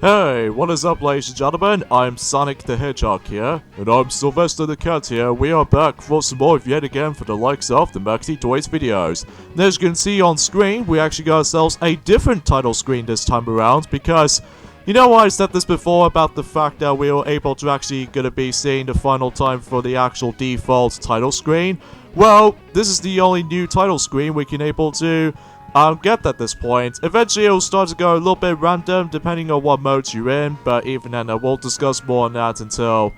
Hey, what is up, ladies and gentlemen? I'm Sonic the Hedgehog here, and I'm Sylvester the Cat here. We are back for some more yet again for the likes of the Maxi Toys videos. And as you can see on screen, we actually got ourselves a different title screen this time around, because you know I said this before about the fact that we were able to actually gonna be seeing the final time for the actual default title screen. Well, this is the only new title screen we can able to get at this point. Eventually it'll start to go a little bit random depending on what modes you're in, but even then we'll discuss more on that until,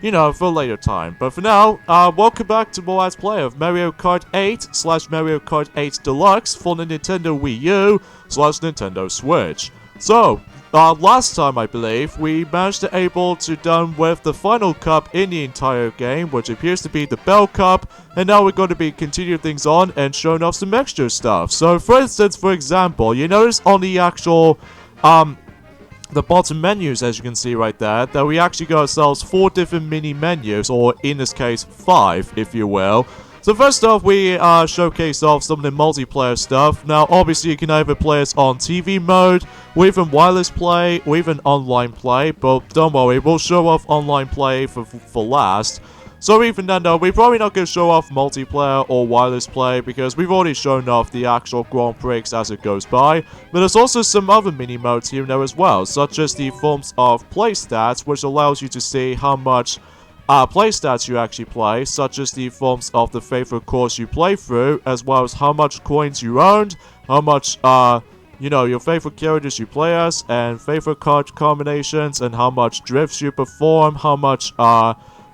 you know, for a later time. But for now, welcome back to more Let's Play of Mario Kart 8 / Mario Kart 8 Deluxe for the Nintendo Wii U / Nintendo Switch. So, last time I believe, we managed to able to done with the final cup in the entire game, which appears to be the Bell Cup, and now we're going to be continuing things on and showing off some extra stuff. So for instance, for example, you notice on the actual, the bottom menus, as you can see right there, that we actually got ourselves 4 different mini menus, or in this case 5, if you will. So first off, we showcase off some of the multiplayer stuff. Now, obviously, you can either play us on TV mode, or even wireless play, or even online play. But don't worry, we'll show off online play for last. So even then, though, we're probably not going to show off multiplayer or wireless play, because we've already shown off the actual Grand Prix as it goes by. But there's also some other mini modes here and there as well, such as the forms of play stats, which allows you to see how much play stats you actually play, such as the forms of the favorite course you play through, as well as how much coins you earned, how much, you know, your favorite characters you play as, and favorite card combinations, and how much drifts you perform, how much,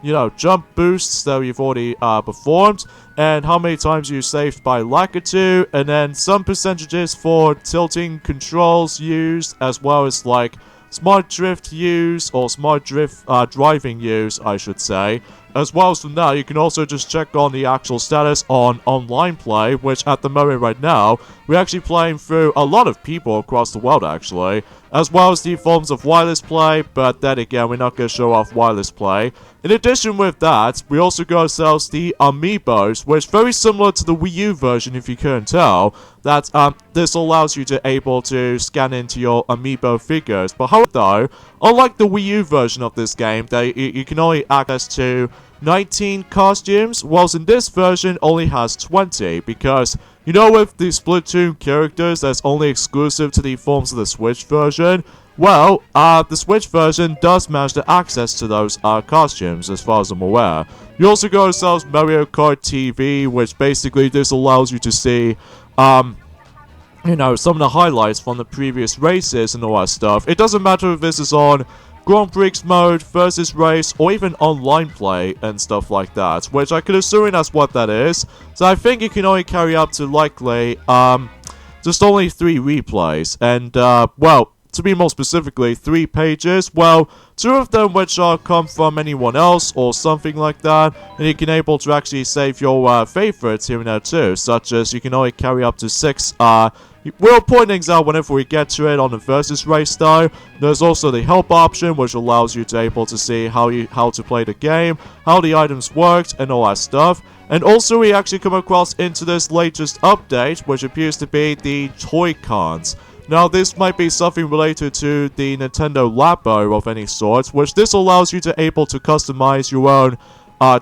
you know, jump boosts that you've already performed, and how many times you saved by Lakitu, and then some percentages for tilting controls used, as well as, like, smart drift use, or smart drift driving use, I should say. As well as from that, you can also just check on the actual status on online play, which at the moment right now, we're actually playing through a lot of people across the world actually, as well as the forms of wireless play, but then again, we're not going to show off wireless play. In addition with that, we also got ourselves the Amiibos, which is very similar to the Wii U version if you couldn't tell, that this allows you to able to scan into your Amiibo figures. But however though, unlike the Wii U version of this game, that you can only access to 19 costumes, whilst in this version only has 20, because you know with the Splatoon characters that's only exclusive to the forms of the Switch version, well, the Switch version does manage to access to those costumes as far as I'm aware. You also got yourselves Mario Kart TV, which basically this allows you to see you know, some of the highlights from the previous races and all that stuff. It doesn't matter if this is on Grand Prix mode, versus race, or even online play and stuff like that, which I could assume that's what that is. So I think you can only carry up to likely, just only 3 replays, and, well, to be more specifically, 3 pages. Well, 2 of them which come from anyone else or something like that, and you can able to actually save your favorites here and there too, such as you can only carry up to 6, we'll point things out whenever we get to it on the versus race though. There's also the help option, which allows you to able to see how to play the game, how the items worked, and all that stuff. And also we actually come across into this latest update, which appears to be the Toy Cons. Now this might be something related to the Nintendo Labo of any sort, which this allows you to able to customize your own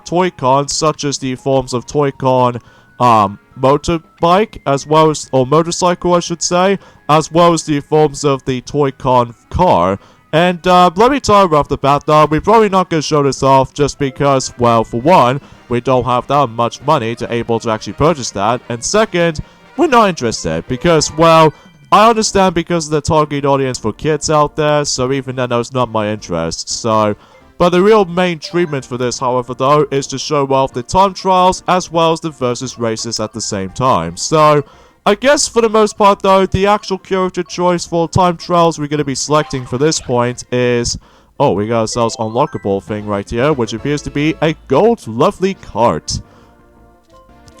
Toy Cons, such as the forms of Toy Con motorbike, as well as, or motorcycle I should say, as well as the forms of the Toy Con car. And let me tell you right off the bat though, we're probably not going to show this off just because, well, for one, we don't have that much money to able to actually purchase that, and second, we're not interested because, well, I understand because of the target audience for kids out there, so even then that's not my interest, so. But the real main treatment for this, however, though, is to show off the time trials as well as the versus races at the same time. So, I guess for the most part, though, the actual character choice for time trials we're going to be selecting for this point is, oh, we got ourselves unlockable thing right here, which appears to be a gold lovely Kart.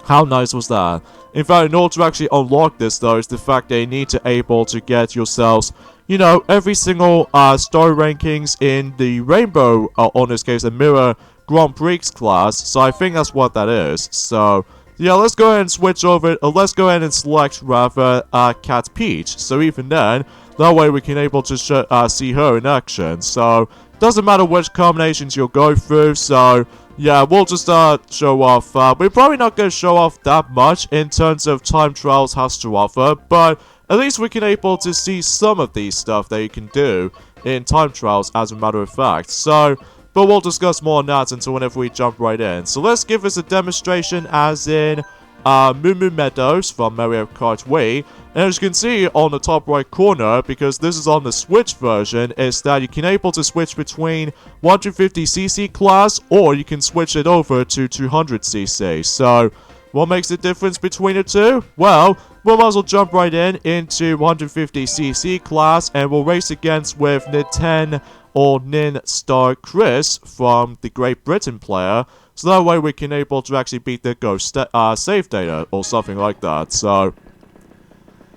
How nice was that? In fact, in order to actually unlock this, though, is the fact that you need to able to get yourselves, you know, every single star rankings in the Rainbow, or in this case, a Mirror Grand Prix class. So I think that's what that is. So Yeah, let's go ahead and switch over, let's go ahead and select, rather, Cat Peach. So even then, that way we can able to see her in action. So, doesn't matter which combinations you'll go through, so, yeah, we'll just, show off, we're probably not going to show off that much in terms of time trials has to offer, but at least we can able to see some of these stuff that you can do in time trials, as a matter of fact. So, but we'll discuss more on that until whenever we jump right in. So let's give us a demonstration as in Moo Moo Meadows from Mario Kart Wii. And as you can see on the top right corner, because this is on the Switch version, is that you can able to switch between 150cc class, or you can switch it over to 200cc. So, what makes the difference between the two? Well, we might as well jump right into 150cc class, and we'll race against with Niten or Nin Star Chris from the Great Britain player, so that way we can able to actually beat the ghost save data or something like that. So,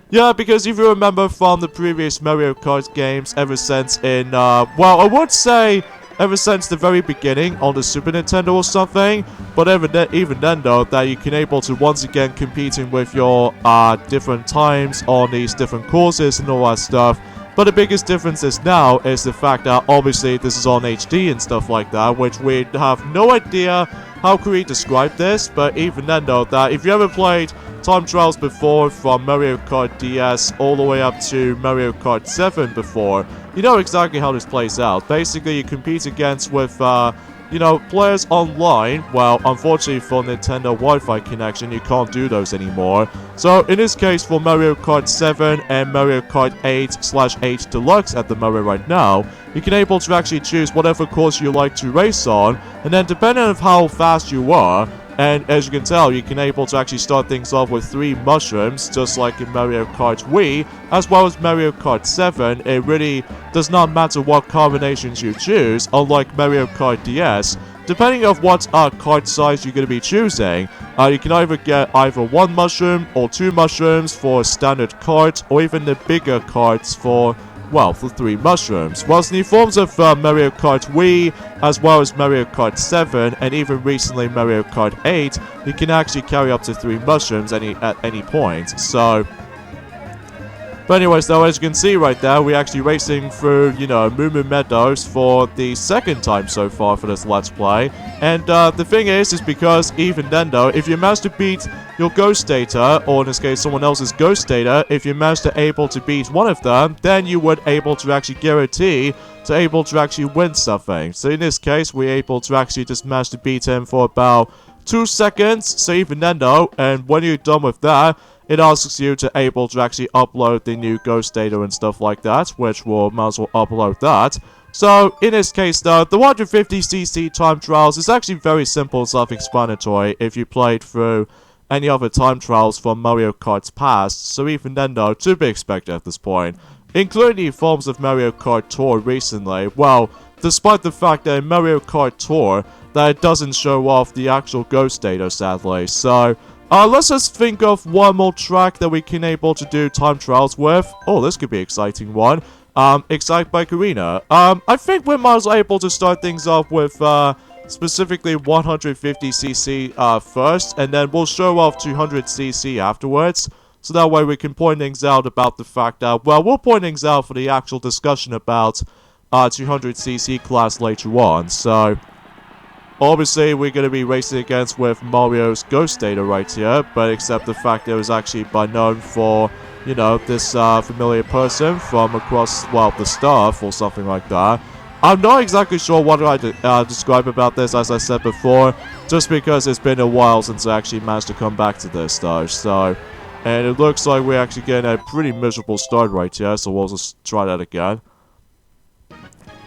yeah, because if you remember from the previous Mario Kart games, ever since in well, I would say ever since the very beginning on the Super Nintendo or something, but even then though, that you can able to once again competing with your different times on these different courses and all that stuff. But the biggest difference is now is the fact that obviously this is on HD and stuff like that, which we have no idea how can we describe this, but even then though, that if you ever played time trials before from Mario Kart DS all the way up to Mario Kart 7 before, you know exactly how this plays out. Basically, you compete against with, you know, players online. Well, unfortunately for Nintendo Wi-Fi connection, you can't do those anymore. So, in this case, for Mario Kart 7 and Mario Kart 8/8 Deluxe at the moment right now, you can able to actually choose whatever course you like to race on, and then depending on how fast you are, and as you can tell, you can able to actually start things off with 3 mushrooms, just like in Mario Kart Wii, as well as Mario Kart 7. It really does not matter what combinations you choose, unlike Mario Kart DS. Depending on what kart size you're going to be choosing, you can either get either 1 mushroom or 2 mushrooms for a standard kart, or even the bigger karts for, well, for 3 mushrooms. Whilst in the forms of Mario Kart Wii, as well as Mario Kart 7, and even recently Mario Kart 8, you can actually carry up to 3 mushrooms at any point. So, but anyways, though, as you can see right there, we're actually racing through, you know, Moo Moo Meadows for the second time so far for this Let's Play. And the thing is because even then, though, if you manage to beat your ghost data, or in this case someone else's ghost data, if you manage to able to beat one of them, then you would able to actually guarantee to able to actually win something. So in this case, we're able to actually just manage to beat him for about 2 seconds. So even then, though, and when you're done with that, it asks you to able to actually upload the new ghost data and stuff like that, which we'll might as well upload that. So, in this case though, the 150cc time trials is actually very simple and self-explanatory if you played through any other time trials from Mario Kart's past, so even then though, to be expected at this point. Including the forms of Mario Kart Tour recently, well, despite the fact that in Mario Kart Tour, that it doesn't show off the actual ghost data sadly, so let's just think of one more track that we can able to do time trials with. Oh, this could be an exciting one. Excite Bike Arena. I think we might as well able to start things off with, specifically 150cc, first, and then we'll show off 200cc afterwards. So that way we can point things out about the fact that, well, we'll point things out for the actual discussion about, 200cc class later on, so obviously, we're going to be racing against with Mario's ghost data right here, but except the fact that it was actually by known for, you know, this familiar person from across, well, the staff or something like that. I'm not exactly sure what I describe about this, as I said before, just because it's been a while since I actually managed to come back to this, though, so, and it looks like we're actually getting a pretty miserable start right here, so we'll just try that again.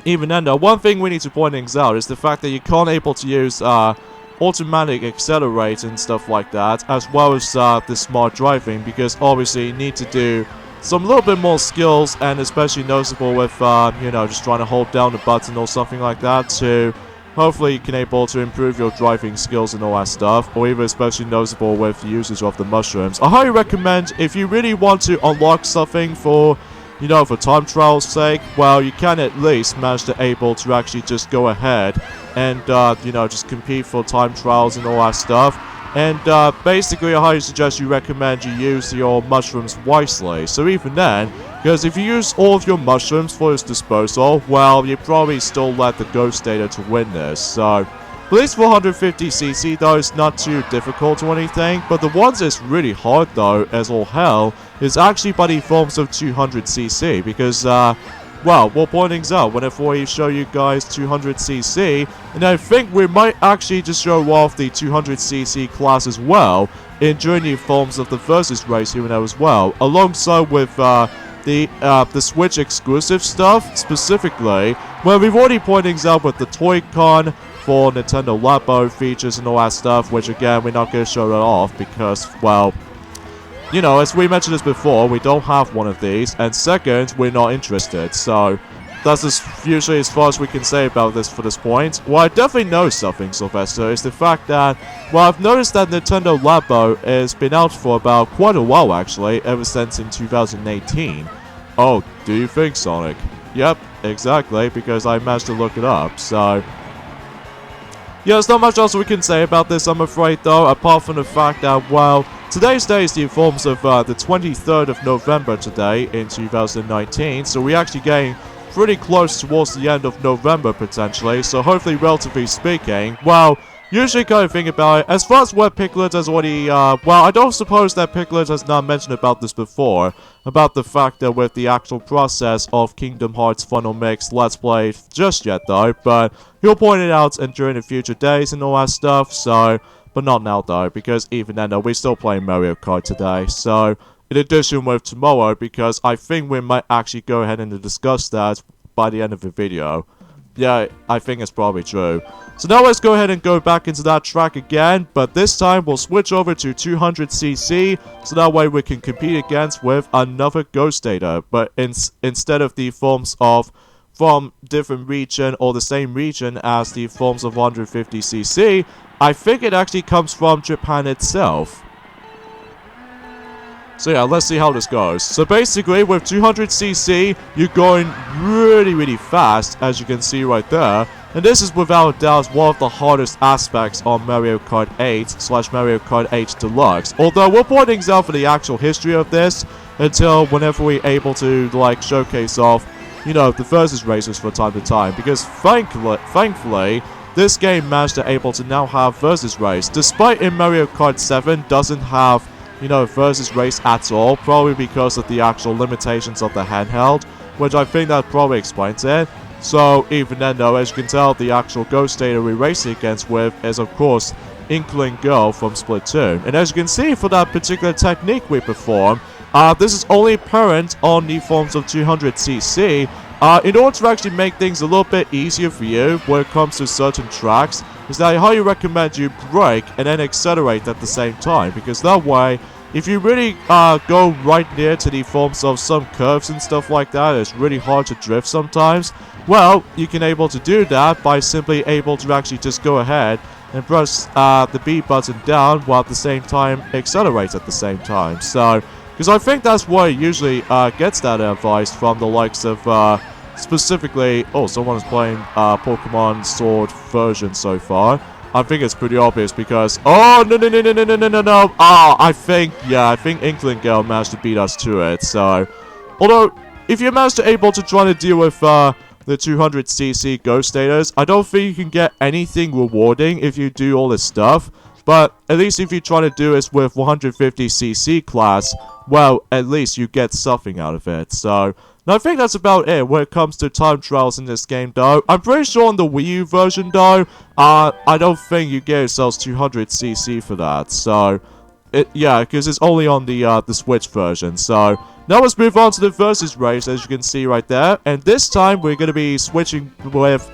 Even then though, one thing we need to point things out is the fact that you can't able to use automatic accelerate and stuff like that, as well as the smart driving, because obviously you need to do some little bit more skills, and especially noticeable with, you know, just trying to hold down the button or something like that to hopefully you can able to improve your driving skills and all that stuff, or even especially noticeable with the usage of the mushrooms. I highly recommend, if you really want to unlock something for, you know, for time trial's sake, well, you can at least manage to able to actually just go ahead and, you know, just compete for time trials and all that stuff. And basically, I highly suggest you recommend you use your mushrooms wisely. So even then, because if you use all of your mushrooms for its disposal, well, you probably still let the ghost data to win this. So at least 450cc though is not too difficult or anything, but the ones that's really hard though, as all hell, is actually by the forms of 200cc, because well, we'll point things out whenever we show you guys 200cc, and I think we might actually just show off the 200cc class as well, during the forms of the versus race here and there as well, alongside with the Switch exclusive stuff, specifically, where we've already pointed things out with the Toy Con for Nintendo Labo features and all that stuff, which again, we're not going to show that off because, well, you know, as we mentioned this before, we don't have one of these, and second, we're not interested, so that's usually as far as we can say about this for this point. Well, I definitely know something, Sylvester, is the fact that, well, I've noticed that Nintendo Labo has been out for about quite a while, actually, ever since in 2018. Oh, do you think, Sonic? Yep, exactly, because I managed to look it up, so yeah, there's not much else we can say about this, I'm afraid, though, apart from the fact that, well, today's day is the forms of the 23rd of November today in 2019, so we're actually getting pretty close towards the end of November, potentially, so hopefully, relatively speaking, well, usually kind of think about it, as far as what Piglet has already, well, I don't suppose that Piglet has not mentioned about this before, about the fact that with the actual process of Kingdom Hearts Funnel Mix Let's Play just yet, though, but he'll point it out and during the future days and all that stuff, so, but not now, though, because even then, though, we're still playing Mario Kart today, so, in addition with tomorrow, because I think we might actually go ahead and discuss that by the end of the video. Yeah, I think it's probably true. So now let's go ahead and go back into that track again, but this time we'll switch over to 200cc, so that way we can compete against with another ghost data, but instead of the forms of from different region or the same region as the forms of 150cc, I think it actually comes from Japan itself. So yeah, let's see how this goes. So basically, with 200cc, you're going really fast, as you can see right there. And this is without a doubt one of the hardest aspects on Mario Kart 8 / Mario Kart 8 Deluxe. Although we'll point things out for the actual history of this until whenever we're able to, like, showcase off, you know, the versus races from time to time. Because thankfully, this game managed to able to now have versus race. Despite in Mario Kart 7 doesn't have, you know, versus race at all, probably because of the actual limitations of the handheld, which I think that probably explains it. So even then though, as you can tell, the actual ghost data we're racing against with is of course Inkling Girl from Splatoon. And as you can see for that particular technique we perform, this is only apparent on the forms of 200cc. In order to actually make things a little bit easier for you when it comes to certain tracks, is that I highly recommend you brake and then accelerate at the same time, because that way, if you really go right near to the forms of some curves and stuff like that, it's really hard to drift sometimes. Well, you can able to do that by simply able to actually just go ahead and press the B button down while at the same time accelerate at the same time. So, because I think that's where it usually gets that advice from the likes of specifically, oh, someone's playing Pokemon Sword version so far. I think it's pretty obvious because, oh, no. I think Inkling Girl managed to beat us to it, so, although, if you manage to able to try to deal with, the 200cc ghost status, I don't think you can get anything rewarding if you do all this stuff, but at least if you try to do this with 150cc class, well, at least you get something out of it, so. Now, I think that's about it when it comes to time trials in this game, though. I'm pretty sure on the Wii U version, though, I don't think you get yourselves 200cc for that. So, yeah, because it's only on the Switch version. So, now let's move on to the versus race, as you can see right there. And this time, we're going to be switching with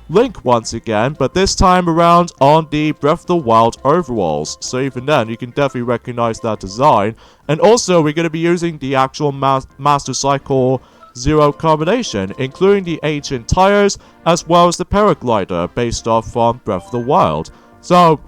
Link once again, but this time around on the Breath of the Wild overalls. So even then, you can definitely recognize that design. And also, we're going to be using the actual Master Cycle Zero combination, including the ancient tires, as well as the paraglider, based off from Breath of the Wild. So,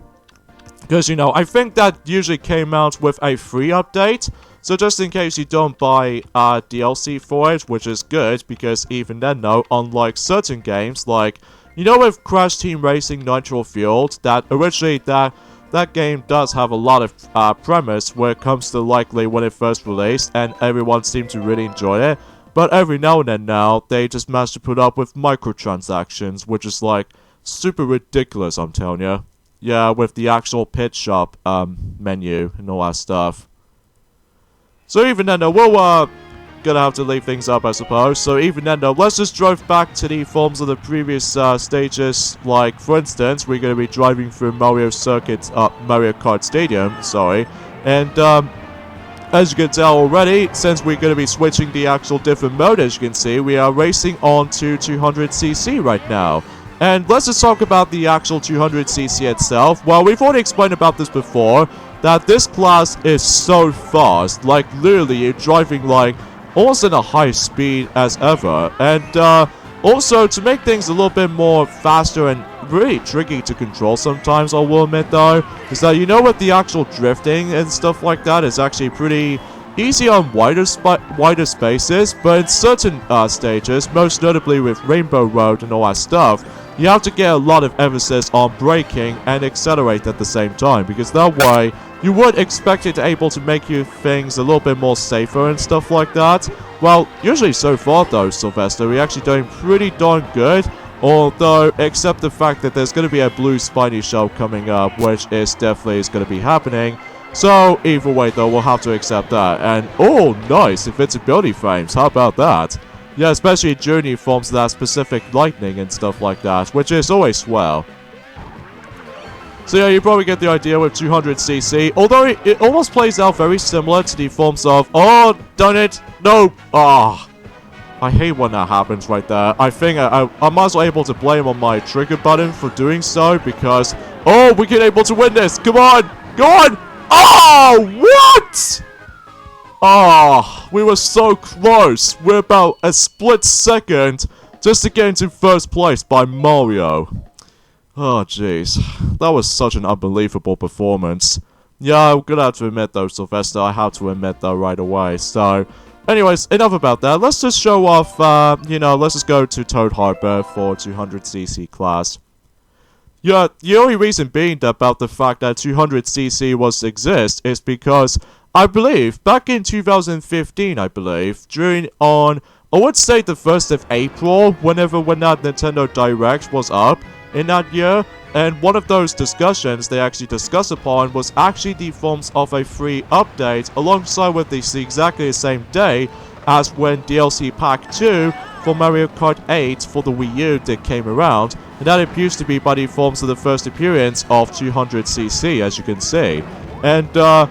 because, you know, I think that usually came out with a free update. So just in case you don't buy DLC for it, which is good, because even then, though, unlike certain games, like, you know, with Crash Team Racing Nitro Fueled, that originally, that that game does have a lot of premise where it comes to likely when it first released, and everyone seemed to really enjoy it. But every now and then now, they just manage to put up with microtransactions, which is like super ridiculous, I'm telling you. Yeah, with the actual pit shop menu and all that stuff. So even then, we'll gonna have to leave things up, I suppose. So even then, let's just drive back to the forms of the previous stages. Like, for instance, we're gonna be driving through Mario Kart Stadium, sorry. And as you can tell already, since we're going to be switching the actual different mode, as you can see, we are racing on to 200cc right now. And let's just talk about the actual 200cc itself. Well, we've already explained about this before, that this class is so fast. Like, literally, you're driving, like, almost at a high speed as ever. And, also, to make things a little bit more faster and really tricky to control sometimes, I will admit though, is that with the actual drifting and stuff like that, it's actually pretty easy on wider spaces, but in certain stages, most notably with Rainbow Road and all that stuff, you have to get a lot of emphasis on braking and accelerate at the same time, because that way, you would expect it to able to make you things a little bit more safer and stuff like that. Well, usually so far though, Sylvester, we're actually doing pretty darn good. Although, except the fact that there's going to be a blue spiny shell coming up, which is definitely going to be happening. So, either way though, we'll have to accept that. And, oh, nice, invincibility frames, how about that? Yeah, especially during the forms of that specific lightning and stuff like that, which is always swell. So yeah, you probably get the idea with 200cc, although it almost plays out very similar to the forms of, oh, done it, no, ah. I hate when that happens right there. I think I'm as well able to blame on my trigger button for doing so, because, oh, we get able to win this, come on, go on, oh, what? Ah, we were so close, we're about a split second just to get into first place by Mario. Oh, jeez. That was such an unbelievable performance. Yeah, I'm gonna have to admit though, Sylvester, I have to admit though right away. So, anyways, enough about that. Let's just show off, let's just go to Toad Harbor for 200cc class. Yeah, the only reason being about the fact that 200cc exist is because, I believe, back in 2015, I believe, I would say the 1st of April, when that Nintendo Direct was up, in that year, and one of those discussions they actually discussed upon was actually the forms of a free update alongside with exactly the same day as when DLC Pack 2 for Mario Kart 8 for the Wii U came around, and that appears to be by the forms of the first appearance of 200cc, as you can see. And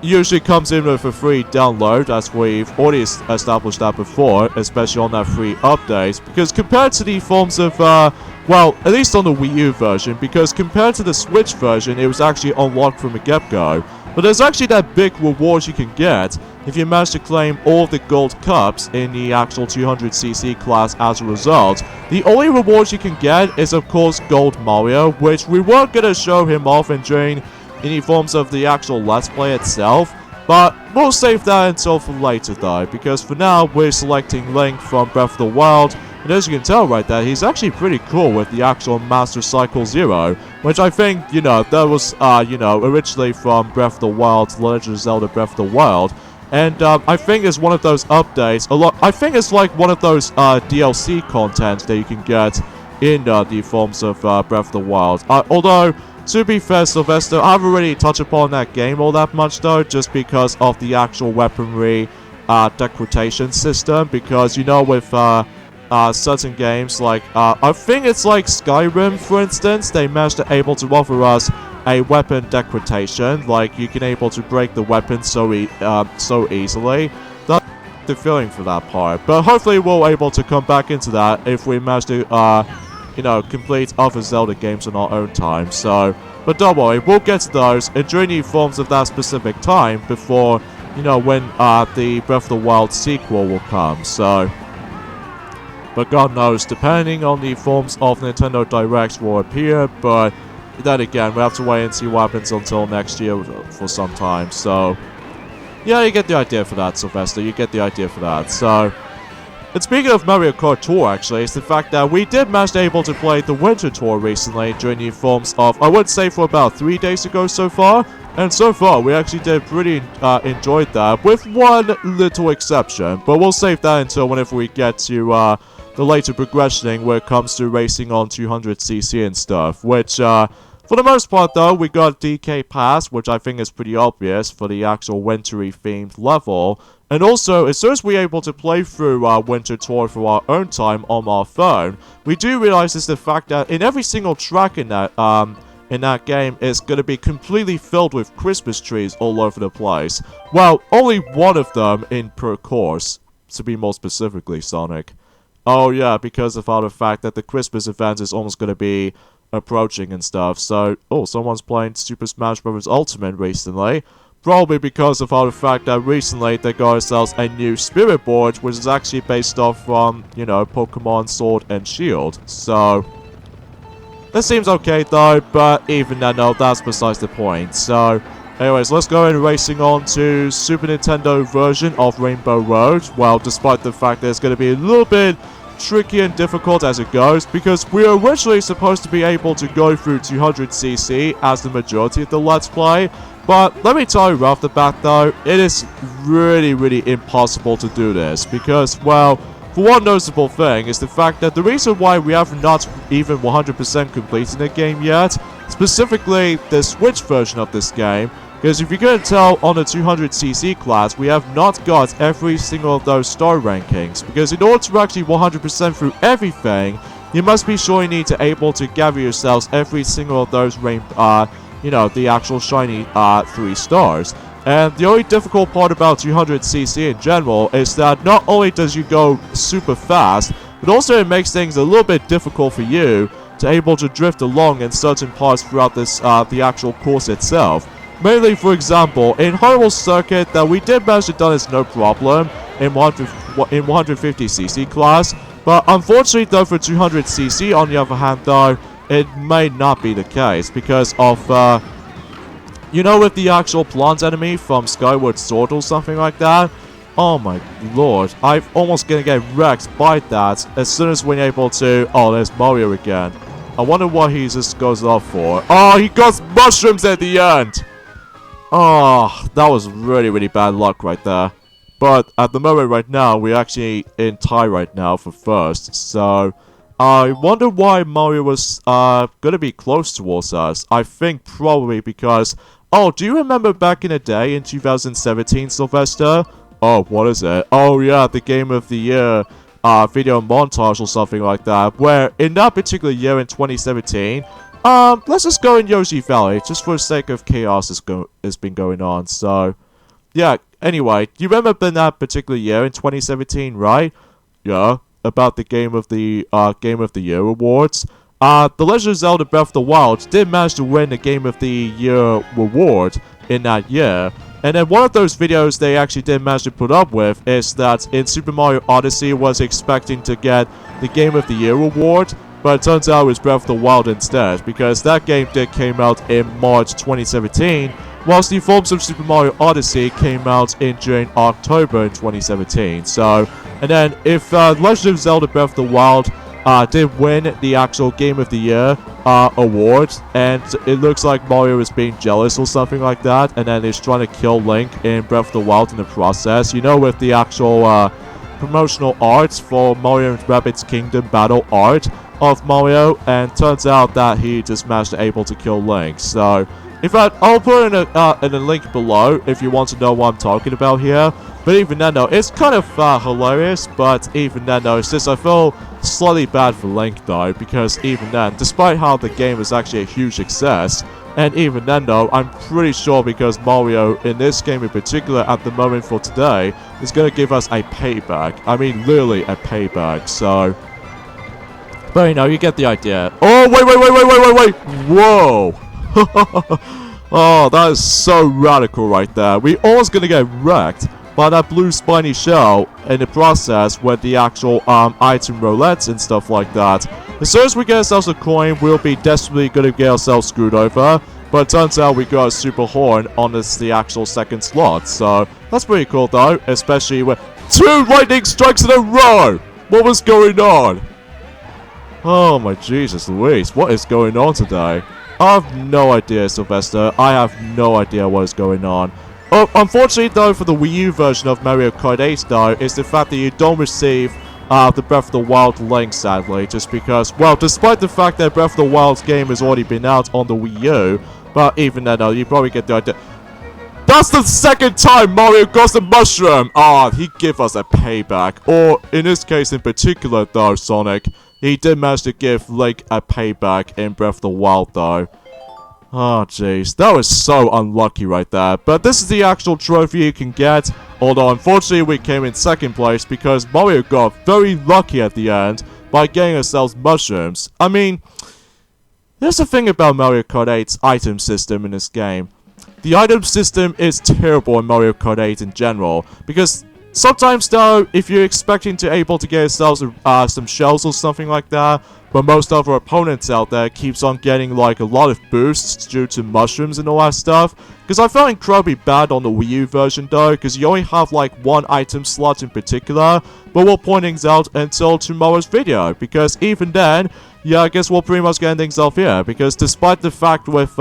usually comes in with a free download, as we've already established that before, especially on that free update, because compared to the forms of, well, at least on the Wii U version, because compared to the Switch version, it was actually unlocked from the get-go. But there's actually that big reward you can get if you manage to claim all of the gold cups in the actual 200cc class as a result. The only reward you can get is, of course, Gold Mario, which we weren't going to show him off in any forms of the actual Let's Play itself, but we'll save that until for later though, because for now we're selecting Link from Breath of the Wild, and as you can tell right there, he's actually pretty cool with the actual Master Cycle Zero, which I think, that was, originally from Breath of the Wild, Legend of Zelda Breath of the Wild, and I think it's one of those updates, I think it's like one of those DLC content that you can get in the forms of Breath of the Wild, although, to be fair, Sylvester, I haven't really touched upon that game all that much though, just because of the actual weaponry decoration system, because, with certain games, like, I think it's like Skyrim, for instance, they managed to able to offer us a weapon decoration, like, you can able to break the weapon so easily. That's the feeling for that part, but hopefully we'll able to come back into that if we manage to, complete other Zelda games on our own time, so, but don't worry, we'll get to those, and during the forms of that specific time, before, when, the Breath of the Wild sequel will come, so, but God knows, depending on the forms of Nintendo Directs will appear, but, then again, we have to wait and see what happens until next year for some time, so, yeah, you get the idea for that, Sylvester, you get the idea for that, so, And speaking of Mario Kart Tour, actually, it's the fact that we did manage to able to play the Winter Tour recently during the forms of, I would say, for about 3 days ago so far. And so far, we actually did pretty enjoyed that, with one little exception. But we'll save that until whenever we get to the later progressioning where it comes to racing on 200cc and stuff. Which, for the most part, though, we got DK Pass, which I think is pretty obvious for the actual wintry themed level. And also, as soon as we're able to play through our Winter Tour for our own time on our phone, we do realize is the fact that in every single track in that game is going to be completely filled with Christmas trees all over the place. Well, only one of them in per course, to be more specifically, Sonic. Oh yeah, because of the fact that the Christmas event is almost going to be approaching and stuff. So, oh, someone's playing Super Smash Bros. Ultimate recently. Probably because of the fact that recently they got themselves a new spirit board, which is actually based off from, you know, Pokemon Sword and Shield. So, that seems okay though, but even then, no, that's besides the point. So, anyways, let's go in racing on to Super Nintendo version of Rainbow Road. Well, despite the fact that it's going to be a little bit tricky and difficult as it goes, because we were originally supposed to be able to go through 200cc as the majority of the Let's Play. But let me tell you right off the bat though, it is really impossible to do this, because, well, for one noticeable thing is the fact that the reason why we have not even 100% completed the game yet, specifically the Switch version of this game, because if you couldn't tell, on the 200cc class, we have not got every single of those star rankings, because in order to actually 100% through everything, you must be sure you need to able to gather yourselves every single of those you know, the actual shiny 3 stars. And the only difficult part about 200cc in general is that not only does you go super fast, but also it makes things a little bit difficult for you to able to drift along in certain parts throughout this the actual course itself. Mainly, for example, in Hyrule Circuit, that we did manage to done this no problem in 150cc class, but unfortunately though for 200cc on the other hand though, it may not be the case because of, you know, with the actual plant enemy from Skyward Sword or something like that. Oh my lord, I'm almost gonna get wrecked by that as soon as we're able to. Oh, there's Mario again. I wonder what he just goes off for. Oh, he got mushrooms at the end! Oh, that was really bad luck right there. But at the moment right now, we're actually in tie right now for first, so I wonder why Mario was gonna be close towards us. I think probably because, oh, do you remember back in the day in 2017, Sylvester? Oh, what is it? Oh yeah, the Game of the Year video montage or something like that, where in that particular year in 2017, let's just go in Yoshi Valley, just for the sake of chaos has been going on, so, yeah, anyway, you remember in that particular year in 2017, right? Yeah, about the Game of the Year awards. The Legend of Zelda Breath of the Wild did manage to win the Game of the Year award in that year. And then one of those videos they actually did manage to put up with is that in Super Mario Odyssey was expecting to get the Game of the Year award, but it turns out it was Breath of the Wild instead, because that game did came out in March 2017, whilst the forms of Super Mario Odyssey came out during October in 2017. So, and then if Legend of Zelda Breath of the Wild did win the actual Game of the Year award, and it looks like Mario is being jealous or something like that, and then is trying to kill Link in Breath of the Wild in the process, you know, with the actual promotional art for Mario and Rabbids Kingdom battle art of Mario, and turns out that he just managed to able to kill Link. So, in fact, I'll put in a link below if you want to know what I'm talking about here. But even then, though, it's kind of hilarious. But even then, though, it's just I feel slightly bad for Link, though, because even then, despite how the game is actually a huge success, and even then, though, I'm pretty sure because Mario in this game in particular, at the moment for today, is going to give us a payback. I mean, literally a payback. So, but you know, you get the idea. Oh, wait! Whoa! Oh, that is so radical right there. We almost gonna get wrecked by that blue spiny shell in the process with the actual item roulettes and stuff like that. As soon as we get ourselves a coin, we'll be desperately gonna get ourselves screwed over. But it turns out we got a super horn on the actual second slot. So that's pretty cool though, especially with 2 lightning strikes in a row! What was going on? Oh my Jesus Louise, what is going on today? I have no idea, Sylvester. I have no idea what is going on. Oh, unfortunately though, for the Wii U version of Mario Kart 8 though, is the fact that you don't receive the Breath of the Wild link, sadly, just because, well, despite the fact that Breath of the Wild game has already been out on the Wii U, but even then, you probably get the idea. That's the second time Mario got the mushroom! He gave us a payback. Or, in this case in particular though, Sonic, he did manage to give Link a payback in Breath of the Wild though. Oh jeez, that was so unlucky right there. But this is the actual trophy you can get. Although unfortunately we came in second place because Mario got very lucky at the end by getting ourselves mushrooms. I mean, here's the thing about Mario Kart 8's item system in this game. The item system is terrible in Mario Kart 8 in general, because sometimes though, if you're expecting to able to get yourselves some shells or something like that, but most of our opponents out there keeps on getting like a lot of boosts due to mushrooms and all that stuff. Because I felt incredibly bad on the Wii U version though, because you only have like one item slot in particular, but we'll point things out until tomorrow's video, because even then, yeah, I guess we'll pretty much get things off here, because despite the fact with,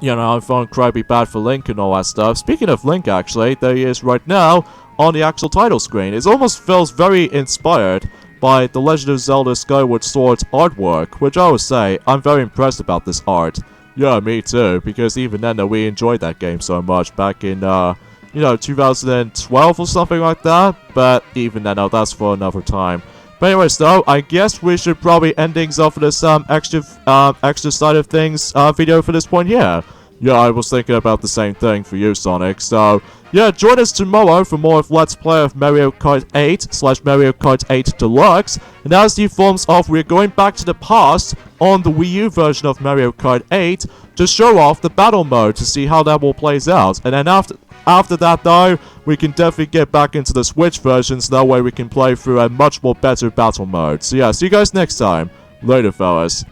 you know, I found incredibly bad for Link and all that stuff. Speaking of Link, actually, there he is right now on the actual title screen. It almost feels very inspired by The Legend of Zelda Skyward Sword's artwork, which I would say, I'm very impressed about this art. Yeah, me too, because even then, we enjoyed that game so much back in, you know, 2012 or something like that, but even then, that's for another time. But anyways though, I guess we should probably end things off with this extra side of things video for this point here. Yeah, I was thinking about the same thing for you, Sonic. So, yeah, join us tomorrow for more of Let's Play of Mario Kart 8 / Mario Kart 8 Deluxe. And as the forms of, we're going back to the past on the Wii U version of Mario Kart 8 to show off the battle mode to see how that will plays out. And then after that though, we can definitely get back into the Switch version so that way we can play through a much more better battle mode. So yeah, see you guys next time. Later, fellas.